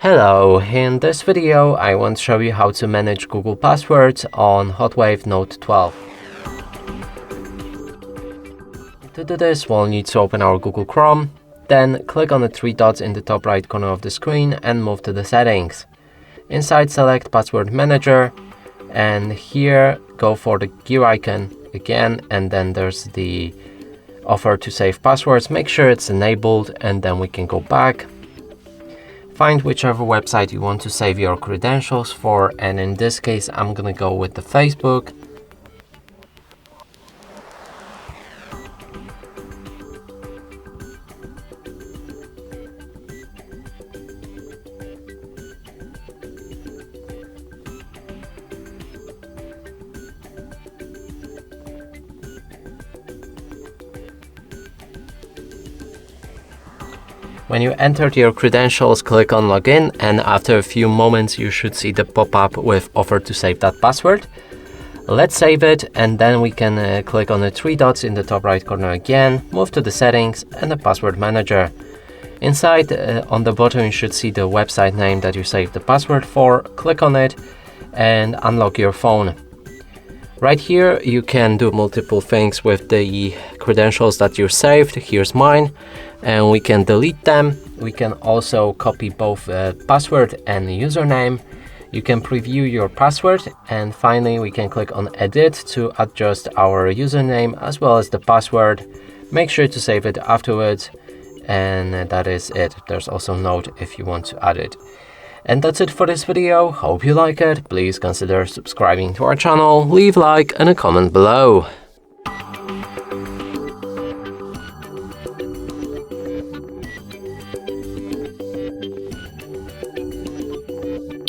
Hello, in this video I want to show you how to manage Google passwords on HOTWAV Note 12. To do this, we'll need to open our Google Chrome, then click on the three dots in the top right corner of the screen and move to the settings. Inside, select Password Manager, and here go for the gear icon again, and then there's the offer to save passwords. Make sure it's enabled, and then we can go back. Find whichever website you want to save your credentials for, and in this case I'm gonna go with the Facebook. When you entered your credentials, click on Login, and after a few moments you should see the pop-up with offer to save that password. Let's save it, and then we can click on the three dots in the top right corner again, move to the settings and the password manager. Inside, on the bottom, you should see the website name that you saved the password for. Click on it and unlock your phone. Right here, you can do multiple things with the credentials that you saved. Here's mine, and we can delete them. We can also copy both password and username. You can preview your password, and finally we can click on Edit to adjust our username as well as the password. Make sure to save it afterwards, and that is it. There's also Note if you want to add it. And that's it for this video. Hope you like it. Please consider subscribing to our channel, leave a like and a comment below.